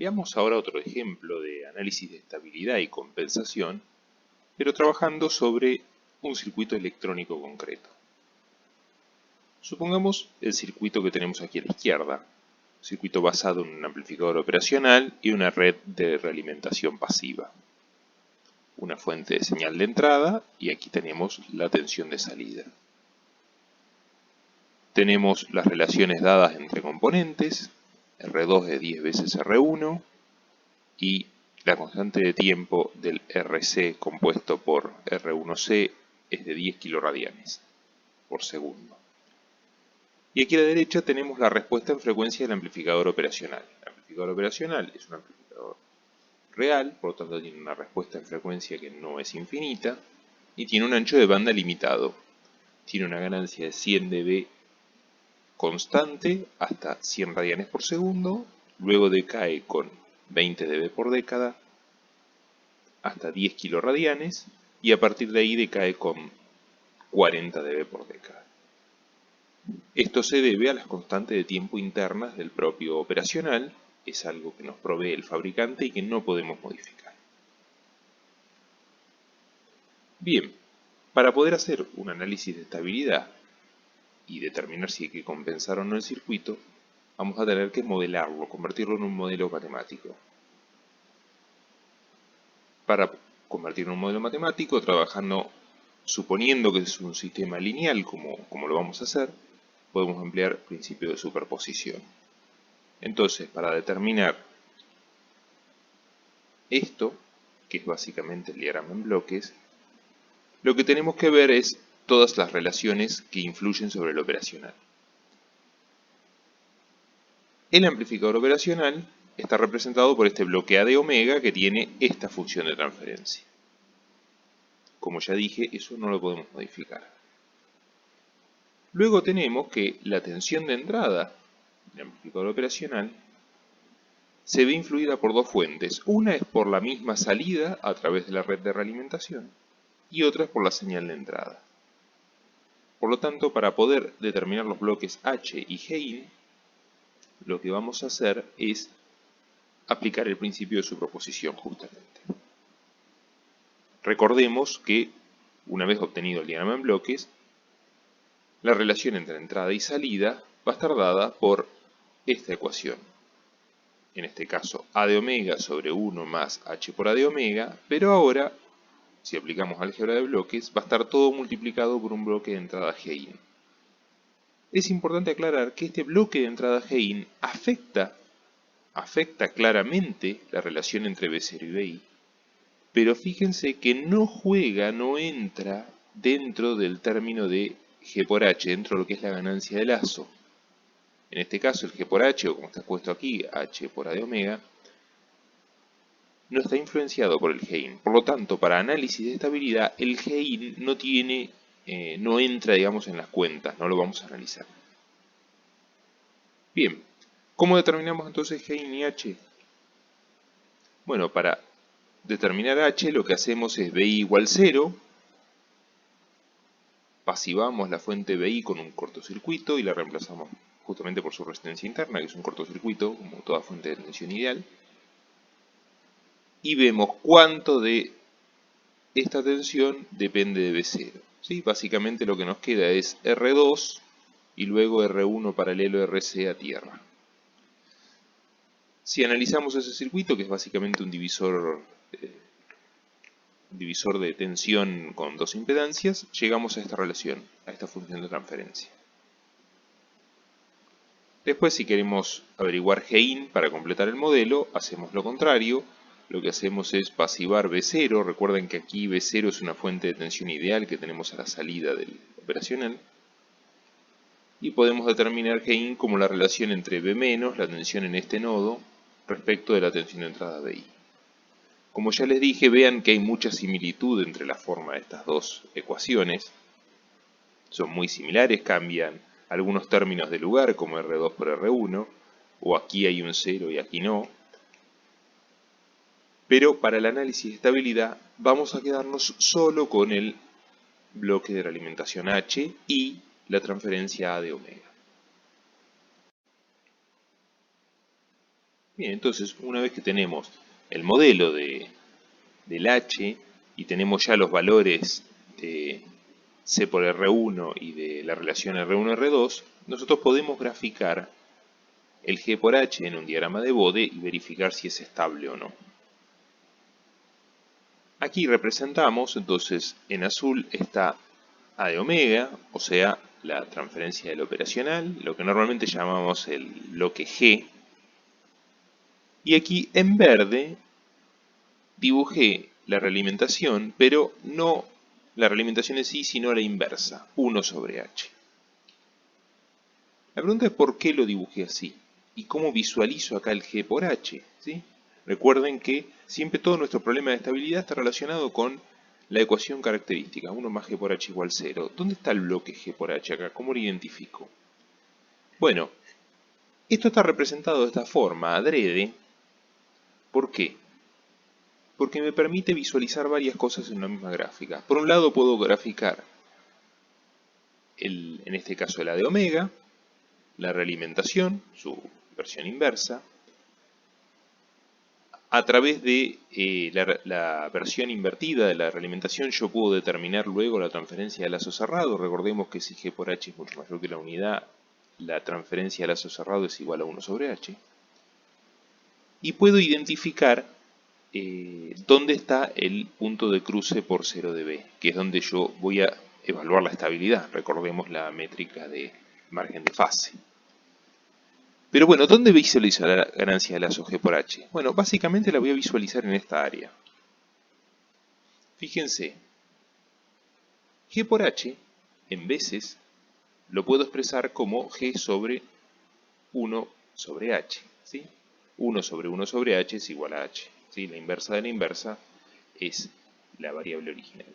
Veamos ahora otro ejemplo de análisis de estabilidad y compensación, pero trabajando sobre un circuito electrónico concreto. Supongamos el circuito que tenemos aquí a la izquierda, circuito basado en un amplificador operacional y una red de realimentación pasiva. Una fuente de señal de entrada y aquí tenemos la tensión de salida. Tenemos las relaciones dadas entre componentes, R2 es 10 veces R1 y la constante de tiempo del RC compuesto por R1C es de 10 kiloradianes por segundo. Y aquí a la derecha tenemos la respuesta en frecuencia del amplificador operacional. El amplificador operacional es un amplificador real, por lo tanto tiene una respuesta en frecuencia que no es infinita y tiene un ancho de banda limitado. Tiene una ganancia de 100 dB constante hasta 100 radianes por segundo, luego decae con 20 dB por década hasta 10 kiloradianes y a partir de ahí decae con 40 dB por década. Esto se debe a las constantes de tiempo internas del propio operacional, es algo que nos provee el fabricante y que no podemos modificar. Bien, para poder hacer un análisis de estabilidad y determinar si hay que compensar o no el circuito, vamos a tener que modelarlo, convertirlo en un modelo matemático. Para convertirlo en un modelo matemático, suponiendo que es un sistema lineal, como lo vamos a hacer, podemos emplear el principio de superposición. Entonces, para determinar esto, que es básicamente el diagrama en bloques, lo que tenemos que ver es todas las relaciones que influyen sobre el operacional. El amplificador operacional está representado por este bloque A de omega que tiene esta función de transferencia. Como ya dije, eso no lo podemos modificar. Luego tenemos que la tensión de entrada del amplificador operacional se ve influida por dos fuentes. Una es por la misma salida a través de la red de realimentación y otra es por la señal de entrada. Por lo tanto, para poder determinar los bloques H y G-in, lo que vamos a hacer es aplicar el principio de superposición justamente. Recordemos que, una vez obtenido el diagrama en bloques, la relación entre entrada y salida va a estar dada por esta ecuación. En este caso, A de omega sobre 1 más H por A de omega, pero ahora, si aplicamos álgebra de bloques, va a estar todo multiplicado por un bloque de entrada G-in. Es importante aclarar que este bloque de entrada G-in afecta claramente la relación entre B0 y BI, pero fíjense que no entra dentro del término de G por H, dentro de lo que es la ganancia de lazo. En este caso el G por H, o como está puesto aquí, H por A de omega, no está influenciado por el G-in. Por lo tanto, para análisis de estabilidad, el G-in no entra, digamos, en las cuentas, no lo vamos a analizar. Bien, ¿cómo determinamos entonces G-in y H? Bueno, para determinar H lo que hacemos es BI igual 0, pasivamos la fuente BI con un cortocircuito y la reemplazamos justamente por su resistencia interna, que es un cortocircuito, como toda fuente de tensión ideal, y vemos cuánto de esta tensión depende de B0. ¿Sí? Básicamente lo que nos queda es R2 y luego R1 paralelo RC a tierra. Si analizamos ese circuito, que es básicamente un divisor de tensión con dos impedancias, llegamos a esta relación, a esta función de transferencia. Después, si queremos averiguar G-in para completar el modelo, hacemos lo contrario. Lo que hacemos es pasivar B0. Recuerden que aquí B0 es una fuente de tensión ideal que tenemos a la salida del operacional. Y podemos determinar G-in como la relación entre B-, la tensión en este nodo, respecto de la tensión de entrada BI. Como ya les dije, vean que hay mucha similitud entre la forma de estas dos ecuaciones. Son muy similares, cambian algunos términos de lugar, como R2 por R1, o aquí hay un 0 y aquí no. Pero para el análisis de estabilidad vamos a quedarnos solo con el bloque de realimentación H y la transferencia A de omega. Bien, entonces una vez que tenemos el modelo del H y tenemos ya los valores de C por R1 y de la relación R1-R2, nosotros podemos graficar el G por H en un diagrama de Bode y verificar si es estable o no. Aquí representamos, entonces, en azul está A de omega, o sea, la transferencia del operacional, lo que normalmente llamamos el bloque G. Y aquí en verde dibujé la realimentación, pero no la realimentación en sí, sino la inversa, 1 sobre H. La pregunta es por qué lo dibujé así y cómo visualizo acá el G por H, ¿sí? Recuerden que siempre todo nuestro problema de estabilidad está relacionado con la ecuación característica, 1 más G por H igual 0. ¿Dónde está el bloque G por H acá? ¿Cómo lo identifico? Bueno, esto está representado de esta forma, adrede. ¿Por qué? Porque me permite visualizar varias cosas en una misma gráfica. Por un lado puedo graficar, en este caso la de omega, la realimentación, su versión inversa. A través de la versión invertida de la realimentación yo puedo determinar luego la transferencia de lazo cerrado. Recordemos que si G por H es mucho mayor que la unidad, la transferencia de lazo cerrado es igual a 1 sobre H. Y puedo identificar dónde está el punto de cruce por 0 de B, que es donde yo voy a evaluar la estabilidad. Recordemos la métrica de margen de fase. Pero bueno, ¿dónde visualizo la ganancia de lazo G por H? Bueno, básicamente la voy a visualizar en esta área. Fíjense, G por H, en veces, lo puedo expresar como G sobre 1 sobre H, ¿sí? 1 sobre 1 sobre H es igual a H, ¿sí? La inversa de la inversa es la variable original.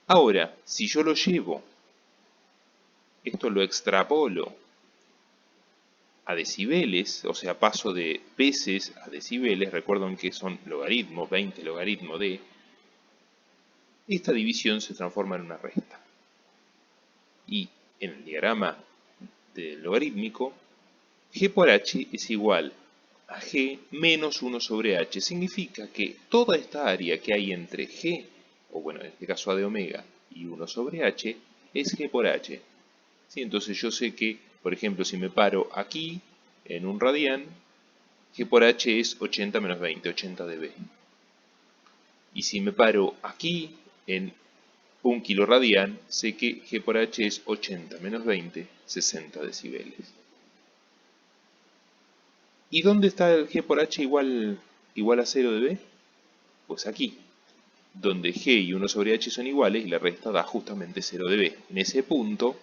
Ahora, si yo lo llevo, esto lo extrapolo a decibeles, o sea, paso de veces a decibeles, recuerden que son logaritmos, 20 logaritmo de, esta división se transforma en una resta. Y en el diagrama del logarítmico, G por H es igual a G menos 1 sobre H. Significa que toda esta área que hay entre G, o bueno, en este caso A de omega, y 1 sobre H, es G por H. ¿Sí? Entonces yo sé que, por ejemplo, si me paro aquí, en un radián, G por H es 80 menos 20, 80 dB. Y si me paro aquí, en 1 kiloradián, sé que G por H es 80 menos 20, 60 decibeles. ¿Y dónde está el G por H igual a 0 dB? Pues aquí, donde G y 1 sobre H son iguales y la resta da justamente 0 dB. En ese punto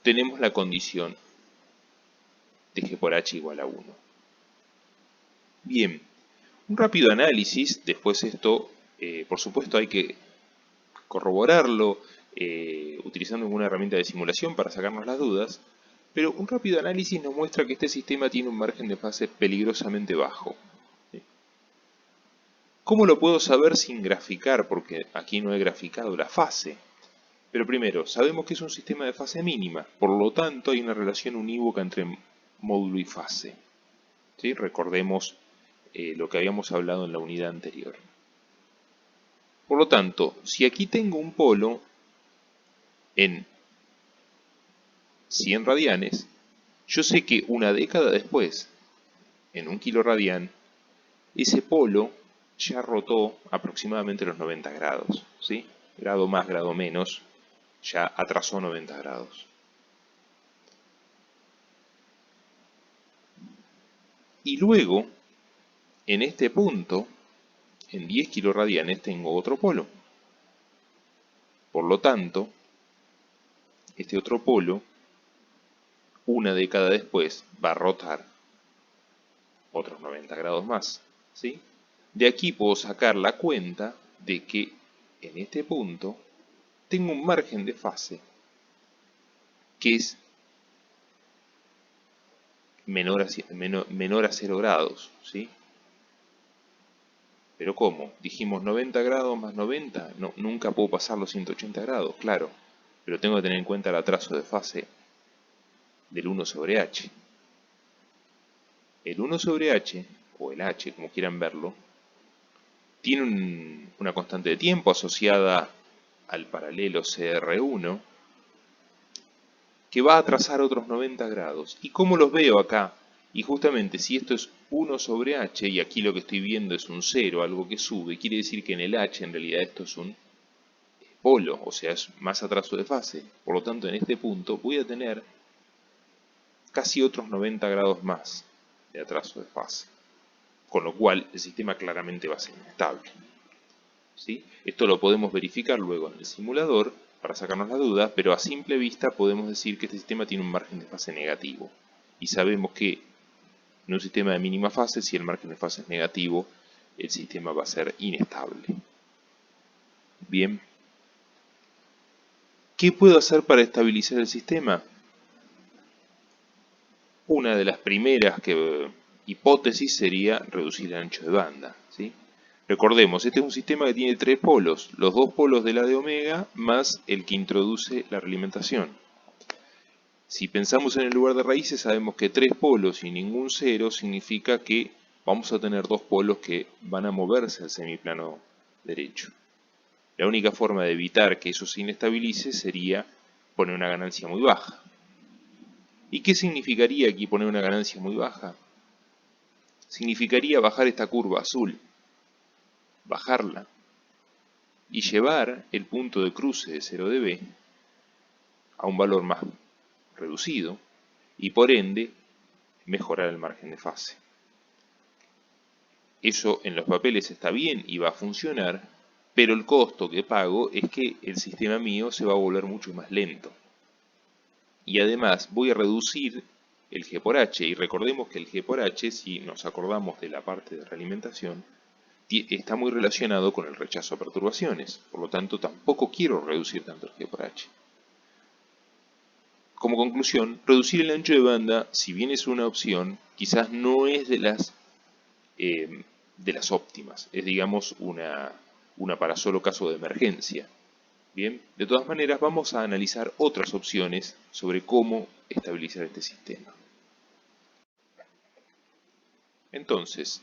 tenemos la condición de G por H igual a 1. Bien, un rápido análisis, después esto, por supuesto hay que corroborarlo utilizando alguna herramienta de simulación para sacarnos las dudas, pero un rápido análisis nos muestra que este sistema tiene un margen de fase peligrosamente bajo. ¿Cómo lo puedo saber sin graficar? Porque aquí no he graficado la fase. Pero primero, sabemos que es un sistema de fase mínima, por lo tanto hay una relación unívoca entre módulo y fase. ¿Sí? Recordemos lo que habíamos hablado en la unidad anterior. Por lo tanto, si aquí tengo un polo en 100 radianes, yo sé que una década después, en 1 kiloradián, ese polo ya rotó aproximadamente los 90 grados, ¿sí? Grado más, grado menos, ya atrasó 90 grados. Y luego, en este punto, en 10 kiloradianes tengo otro polo. Por lo tanto, este otro polo, una década después, va a rotar otros 90 grados más, ¿sí? De aquí puedo sacar la cuenta de que en este punto tengo un margen de fase que es menor a 0 grados, ¿sí? Pero ¿cómo? Dijimos 90 grados más 90, no, nunca puedo pasar los 180 grados, claro, pero tengo que tener en cuenta el atraso de fase del 1 sobre h. El 1 sobre h, o el H, como quieran verlo, tiene una constante de tiempo asociada al paralelo CR1 que va a trazar otros 90 grados. ¿Y cómo los veo acá? Y justamente si esto es 1 sobre h, y aquí lo que estoy viendo es un 0, algo que sube, quiere decir que en el h en realidad esto es un polo, o sea, es más atraso de fase. Por lo tanto, en este punto voy a tener casi otros 90 grados más de atraso de fase. Con lo cual, el sistema claramente va a ser inestable. ¿Sí? Esto lo podemos verificar luego en el simulador para sacarnos la duda, pero a simple vista podemos decir que este sistema tiene un margen de fase negativo. Y sabemos que en un sistema de mínima fase, si el margen de fase es negativo, el sistema va a ser inestable. Bien. ¿Qué puedo hacer para estabilizar el sistema? Una de las primeras hipótesis sería reducir el ancho de banda, ¿sí? Recordemos, este es un sistema que tiene 3 polos, los 2 polos de la de omega más el que introduce la realimentación. Si pensamos en el lugar de raíces, sabemos que 3 polos y ningún 0 significa que vamos a tener 2 polos que van a moverse al semiplano derecho. La única forma de evitar que eso se inestabilice sería poner una ganancia muy baja. ¿Y qué significaría aquí poner una ganancia muy baja? Significaría bajar esta curva azul, bajarla, y llevar el punto de cruce de 0 de B a un valor más reducido, y por ende mejorar el margen de fase. Eso en los papeles está bien y va a funcionar, pero el costo que pago es que el sistema mío se va a volver mucho más lento. Y además voy a reducir el G por H, y recordemos que el G por H, si nos acordamos de la parte de realimentación, está muy relacionado con el rechazo a perturbaciones, por lo tanto tampoco quiero reducir tanto el G por H. Como conclusión, reducir el ancho de banda, si bien es una opción, quizás no es de las óptimas, es digamos una para solo caso de emergencia. Bien, de todas maneras vamos a analizar otras opciones sobre cómo estabilizar este sistema. Entonces,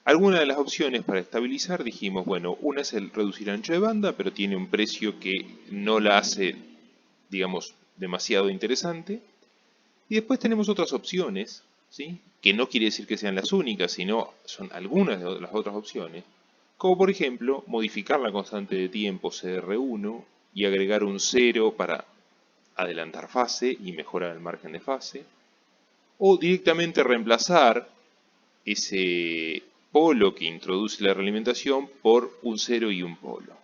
algunas de las opciones para estabilizar dijimos, bueno, una es el reducir ancho de banda, pero tiene un precio que no la hace, digamos, demasiado interesante. Y después tenemos otras opciones, ¿sí? Que no quiere decir que sean las únicas, sino son algunas de las otras opciones, como por ejemplo modificar la constante de tiempo CR1 y agregar un 0 para adelantar fase y mejorar el margen de fase, o directamente reemplazar ese polo que introduce la realimentación por un 0 y un polo.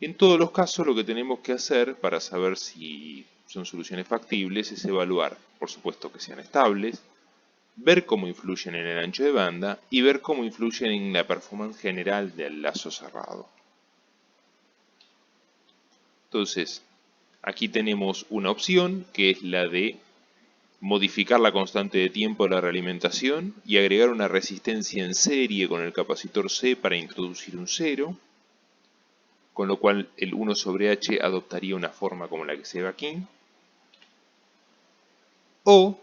En todos los casos lo que tenemos que hacer para saber si son soluciones factibles es evaluar, por supuesto que sean estables, ver cómo influyen en el ancho de banda y ver cómo influyen en la performance general del lazo cerrado. Entonces, aquí tenemos una opción que es la de modificar la constante de tiempo de la realimentación y agregar una resistencia en serie con el capacitor C para introducir un 0, con lo cual el 1 sobre H adoptaría una forma como la que se ve aquí. O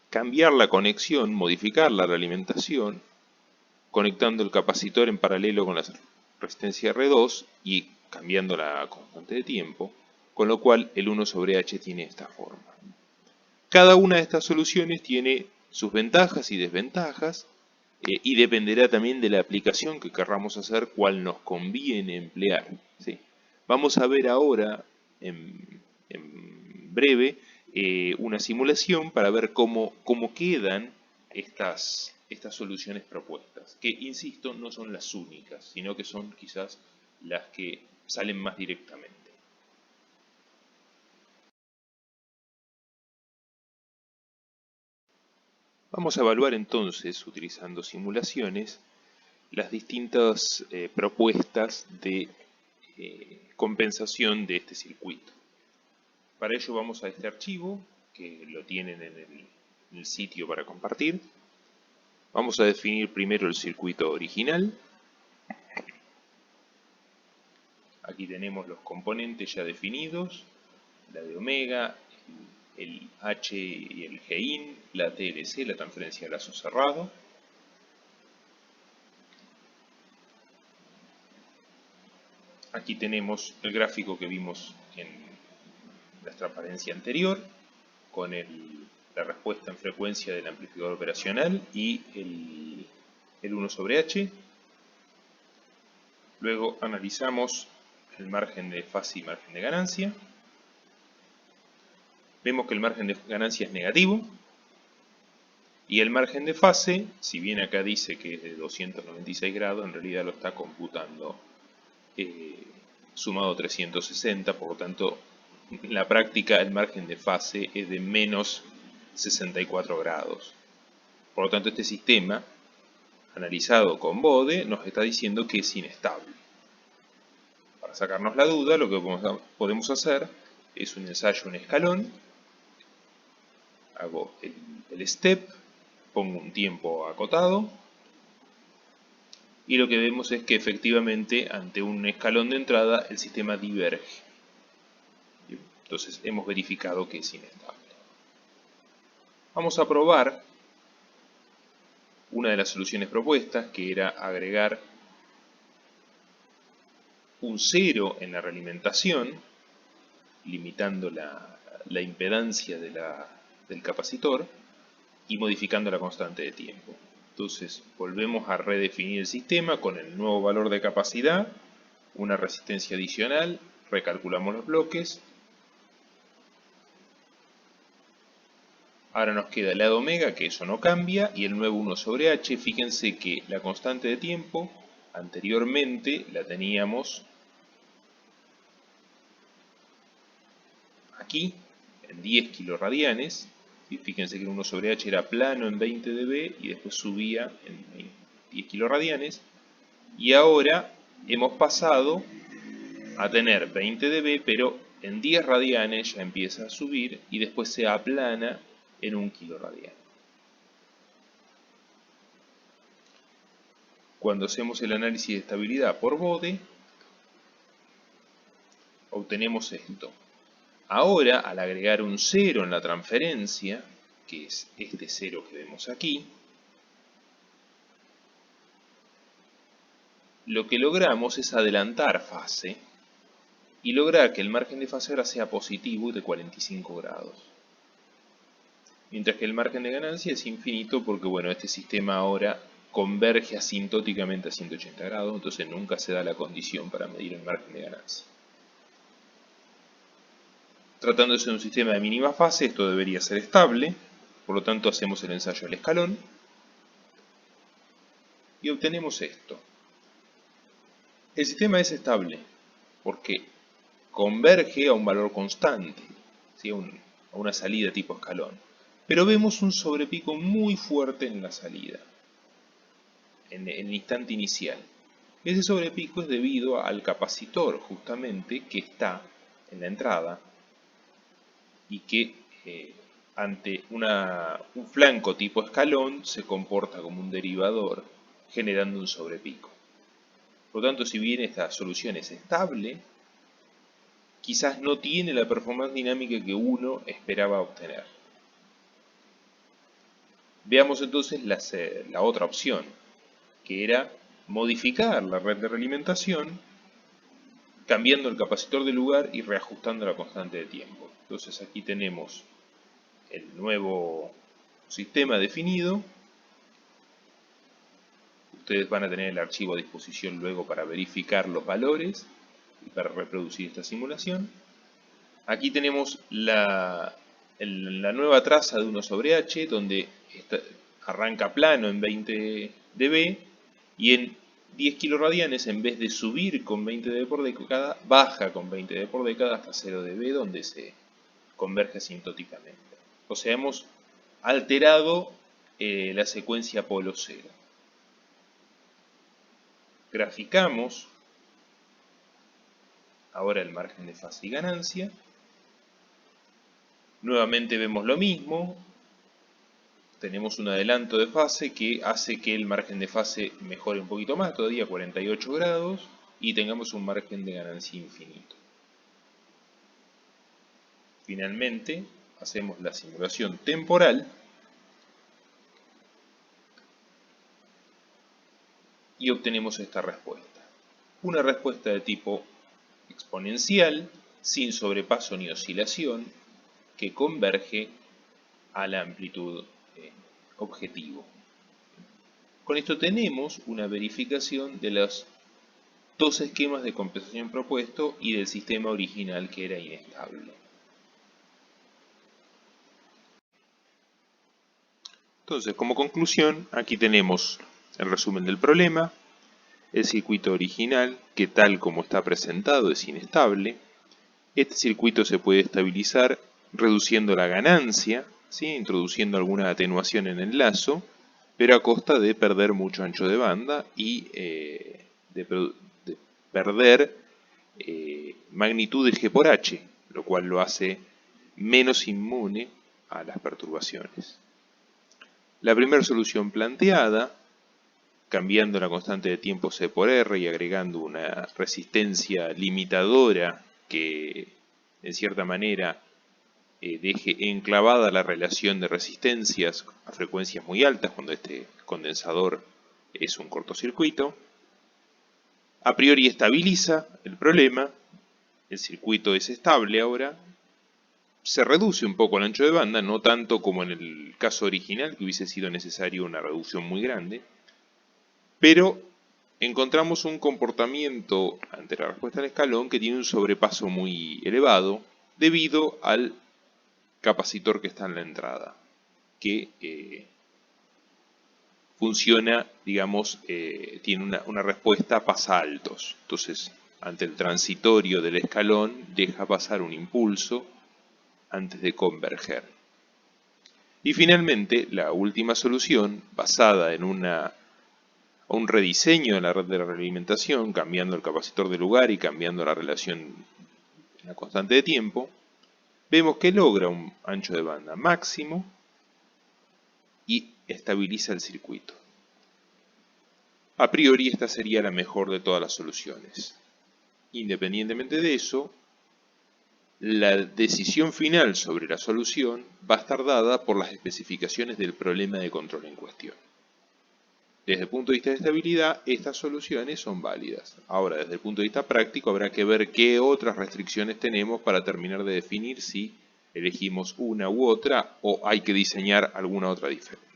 cambiar la conexión, modificar la realimentación, conectando el capacitor en paralelo con la resistencia R2 y cambiando la constante de tiempo, con lo cual el 1 sobre H tiene esta forma. Cada una de estas soluciones tiene sus ventajas y desventajas, y dependerá también de la aplicación que querramos hacer, cuál nos conviene emplear, ¿sí? Vamos a ver ahora, en breve, una simulación para ver cómo quedan estas soluciones propuestas, que insisto, no son las únicas, sino que son quizás las que salen más directamente. Vamos a evaluar entonces, utilizando simulaciones, las distintas propuestas de compensación de este circuito. Para ello vamos a este archivo, que lo tienen en el sitio para compartir. Vamos a definir primero el circuito original. Aquí tenemos los componentes ya definidos, la de omega, el H y el G-in, la TLC, la transferencia de lazo cerrado. Aquí tenemos el gráfico que vimos en la transparencia anterior, con la respuesta en frecuencia del amplificador operacional y el 1 sobre H. Luego analizamos el margen de fase y margen de ganancia. Vemos que el margen de ganancia es negativo. Y el margen de fase, si bien acá dice que es de 296 grados, en realidad lo está computando sumado 360, por lo tanto, en la práctica el margen de fase es de menos 64 grados. Por lo tanto, este sistema, analizado con Bode, nos está diciendo que es inestable. Para sacarnos la duda, lo que podemos hacer es un ensayo en escalón. Hago el step, pongo un tiempo acotado, y lo que vemos es que efectivamente ante un escalón de entrada el sistema diverge. Entonces hemos verificado que es inestable. Vamos a probar una de las soluciones propuestas, que era agregar un 0 en la realimentación, limitando la impedancia del capacitor y modificando la constante de tiempo. Entonces volvemos a redefinir el sistema con el nuevo valor de capacidad, una resistencia adicional, recalculamos los bloques. Ahora nos queda el lado omega, que eso no cambia, y el nuevo 1 sobre h. Fíjense que la constante de tiempo anteriormente la teníamos aquí en 10 kiloradianes. Fíjense que el 1 sobre h era plano en 20 dB y después subía en 10 kiloradianes. Y ahora hemos pasado a tener 20 dB, pero en 10 radianes ya empieza a subir y después se aplana en 1 kiloradian. Cuando hacemos el análisis de estabilidad por Bode, obtenemos esto. Ahora, al agregar un 0 en la transferencia, que es este 0 que vemos aquí, lo que logramos es adelantar fase y lograr que el margen de fase ahora sea positivo y de 45 grados. Mientras que el margen de ganancia es infinito porque, bueno, este sistema ahora converge asintóticamente a 180 grados, entonces nunca se da la condición para medir el margen de ganancia. Tratándose de un sistema de mínima fase, esto debería ser estable, por lo tanto hacemos el ensayo al escalón y obtenemos esto. El sistema es estable porque converge a un valor constante, ¿sí? a una salida tipo escalón, pero vemos un sobrepico muy fuerte en la salida, en el instante inicial. Ese sobrepico es debido al capacitor justamente que está en la entrada y que ante un flanco tipo escalón se comporta como un derivador generando un sobrepico. Por lo tanto, si bien esta solución es estable, quizás no tiene la performance dinámica que uno esperaba obtener. Veamos entonces la otra opción, que era modificar la red de realimentación cambiando el capacitor de lugar y reajustando la constante de tiempo. Entonces aquí tenemos el nuevo sistema definido. Ustedes van a tener el archivo a disposición luego para verificar los valores y para reproducir esta simulación. Aquí tenemos la nueva traza de 1 sobre h, donde arranca plano en 20 dB y en 10 kiloradianes, en vez de subir con 20 dB por década, baja con 20 dB por década hasta 0 dB, donde se converge asintóticamente. O sea, hemos alterado la secuencia polo 0. Graficamos ahora el margen de fase y ganancia. Nuevamente vemos lo mismo. Tenemos un adelanto de fase que hace que el margen de fase mejore un poquito más, todavía 48 grados, y tengamos un margen de ganancia infinito. Finalmente, hacemos la simulación temporal y obtenemos esta respuesta. Una respuesta de tipo exponencial, sin sobrepaso ni oscilación, que converge a la amplitud objetivo. Con esto tenemos una verificación de los dos esquemas de compensación propuesto y del sistema original que era inestable. Entonces, como conclusión, aquí tenemos el resumen del problema, el circuito original, que tal como está presentado es inestable. Este circuito se puede estabilizar reduciendo la ganancia, ¿sí? Introduciendo alguna atenuación en el lazo, pero a costa de perder mucho ancho de banda y de perder magnitud de G por H, lo cual lo hace menos inmune a las perturbaciones. La primera solución planteada, cambiando la constante de tiempo C por R y agregando una resistencia limitadora que en cierta manera deje enclavada la relación de resistencias a frecuencias muy altas cuando este condensador es un cortocircuito, a priori estabiliza el problema, el circuito es estable ahora, se reduce un poco el ancho de banda, no tanto como en el caso original, que hubiese sido necesario una reducción muy grande, pero encontramos un comportamiento ante la respuesta al escalón que tiene un sobrepaso muy elevado debido al capacitor que está en la entrada, que funciona, digamos, tiene una respuesta pasa altos. Entonces, ante el transitorio del escalón, deja pasar un impulso antes de converger. Y finalmente, la última solución, basada en un rediseño de la red de la realimentación, cambiando el capacitor de lugar y cambiando la relación en la constante de tiempo, vemos que logra un ancho de banda máximo y estabiliza el circuito. A priori esta sería la mejor de todas las soluciones. Independientemente de eso, la decisión final sobre la solución va a estar dada por las especificaciones del problema de control en cuestión. Desde el punto de vista de estabilidad, estas soluciones son válidas. Ahora, desde el punto de vista práctico, habrá que ver qué otras restricciones tenemos para terminar de definir si elegimos una u otra o hay que diseñar alguna otra diferente.